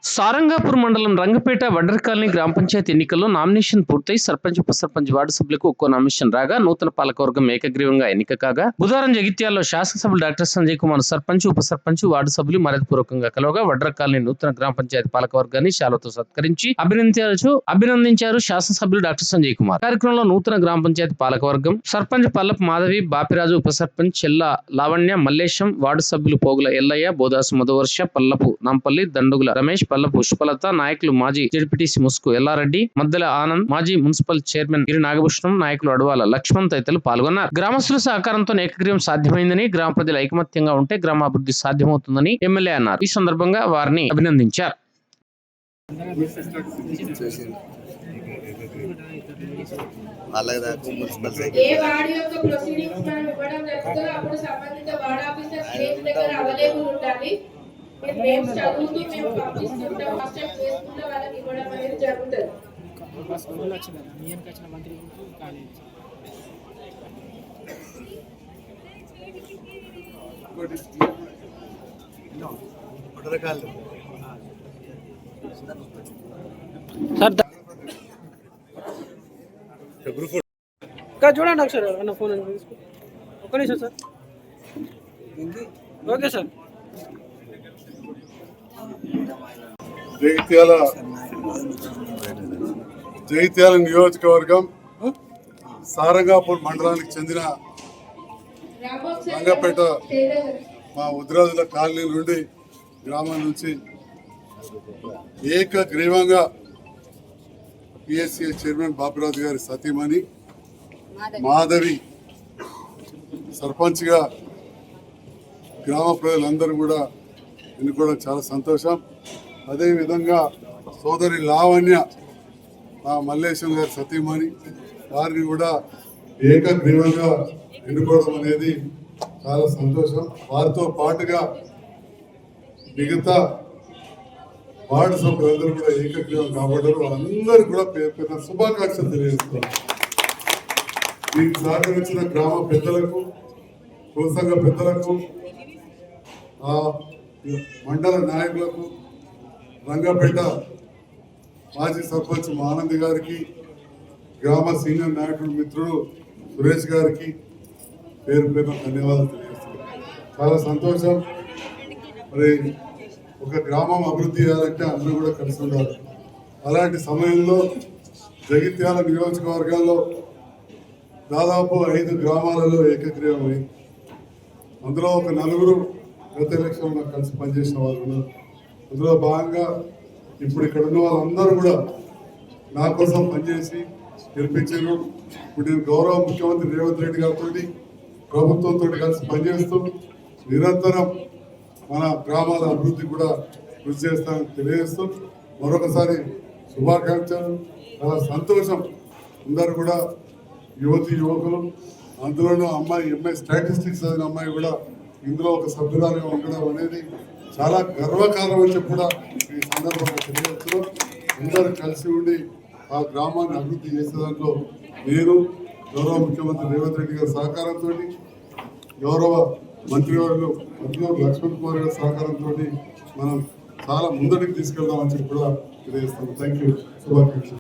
సారంగాపూర్ మండలం రంగపేట వడ్డర్ కాలనీ గ్రామ పంచాయతీ ఎన్నికల్లో నామినేషన్ పూర్తయి సర్పంచ్ ఉప సర్పంచ్ వార్డు సభ్యులకు ఒక్కో నామినేషన్ రాగా నూతన పాలకవర్గం ఏకగ్రీవంగా ఎన్నిక కాగా బుధవారం జగిత్యాలలో శాసనసభ్యులు డాక్టర్ సంజయ్ కుమార్ సర్పంచ్ ఉప సర్పంచ్ వార్డు సభ్యులు మర్యాదపూర్వకంగా కలవగా వడ్డర్ కాలనీ నూతన గ్రామ పంచాయతీ పాలకవర్గాన్ని శాలువతో సత్కరించి అభినందించారు శాసనసభ్యులు డాక్టర్ సంజయ్ కుమార్. కార్యక్రమంలో నూతన గ్రామ పంచాయతీ పాలకవర్గం సర్పంచ్ పల్లపు మాధవి, బాపిరాజు, ఉప సర్పంచ్ చెల్ల లావణ్య, మల్లేశం, వార్డు సభ్యులు పోగుల ఎల్లయ్య, బోదాసు మధువర్ష, పల్లపు నాంపల్లి, దండుగుల రమేష్, పల్లపు పుష్పలత, నాయకులు మాజీ జెడ్పీటీసీ ముసుకు ఎల్లారెడ్డి, మద్దెల ఆనంద్, మాజీ మున్సిపల్ చైర్మన్ గిరి నాగభూషణం, నాయకులు అడవాల లక్ష్మణ్ తదితరులు పాల్గొన్నారు. గ్రామస్తుల సహకారంతో ఏకగ్రీవం సాధ్యమైందని, గ్రామ ప్రజలు ఐకమత్యంగా ఉంటే గ్రామాభివృద్ధి సాధ్యమవుతుందని ఎమ్మెల్యే అన్నారు. ఈ సందర్భంగా వారిని అభినందించారు. చూడండి ఒకసారి అన్న ఫోన్ ఒక్క నిమిషం సార్. Okay sir. జగిత్యాల నియోజకవర్గం సారంగాపూర్ మండలానికి చెందిన రంగపేట మా ఉద్రాజుల కాలనీ నుండి గ్రామం నుంచి ఏకగ్రీవంగా పిఎస్సి చైర్మన్ బాపిరాజు గారి సతీమణి మాధవి సర్పంచ్గా గ్రామ ప్రజలందరూ కూడా ఎన్నుకోవడం చాలా సంతోషం. అదేవిధంగా సోదరి లావణ్య మల్లేశం గారి సతీమణి వారిని కూడా ఏకగ్రీవంగా ఎన్నుకోవడం అనేది చాలా సంతోషం. వారితో పాటుగా మిగతా వార్డు సభ్యులందరూ కూడా ఏకగ్రీవం కాబట్టారు. అందరూ కూడా పేరు శుభాకాంక్షలు తెలియజేస్తున్నారు. దీనికి సహకరించిన గ్రామ పెద్దలకు, కుల సంఘ పెద్దలకు, మండల నాయకులకు, రంగపేట మాజీ సర్పంచ్ ఆనంద్ గారికి, గ్రామ సీనియర్ నాయకుడు మిత్రుడు సురేష్ గారికి పేరు పేరు ధన్యవాదాలు తెలియజేస్తున్నాను. చాలా సంతోషం. మరి ఒక గ్రామం అభివృద్ధి చేయాలంటే అందరూ కూడా కలిసి ఉండాలి. అలాంటి సమయంలో జగిత్యాల నియోజకవర్గాల్లో దాదాపు 5 గ్రామాలలో ఏకగ్రీవమై అందులో ఒక 4 గత ఎలక్షన్లో కలిసి పనిచేసిన వాళ్ళు ఉన్నారు. అందులో భాగంగా ఇప్పుడు ఇక్కడ ఉన్న వాళ్ళందరూ కూడా నా కోసం పనిచేసి గెలిపించారు. ఇప్పుడు నేను గౌరవ ముఖ్యమంత్రి రేవంత్ రెడ్డి గారితో ప్రభుత్వంతో కలిసి పనిచేస్తూ నిరంతరం మన గ్రామాల అభివృద్ధి కూడా కృషి చేస్తానని తెలియజేస్తూ మరొకసారి శుభాకాంక్షలు. చాలా సంతోషం. అందరూ కూడా యువతి యువకులు, అందులోనూ అమ్మాయి ఎంఐ స్టాటిస్టిక్స్ చదివిన అమ్మాయి కూడా ఇందులో ఒక సభ్యురాలుగా ఉండడం అనేది చాలా గర్వకారణం అని చెప్పి కూడా ఈ సందర్భంగా తెలియజేస్తున్నాం. అందరూ కలిసి ఉండి ఆ గ్రామాన్ని అభివృద్ధి చేసే దాంట్లో నేను గౌరవ ముఖ్యమంత్రి రేవంత్ రెడ్డి గారి సహకారంతో, గౌరవ మంత్రివర్యులు లక్ష్మణ్ కుమార్ గారి సహకారంతో మనం చాలా ముందటికి తీసుకెళ్దామని చెప్పి కూడా తెలియజేస్తాం. Thank you. శుభాకాంక్షలు.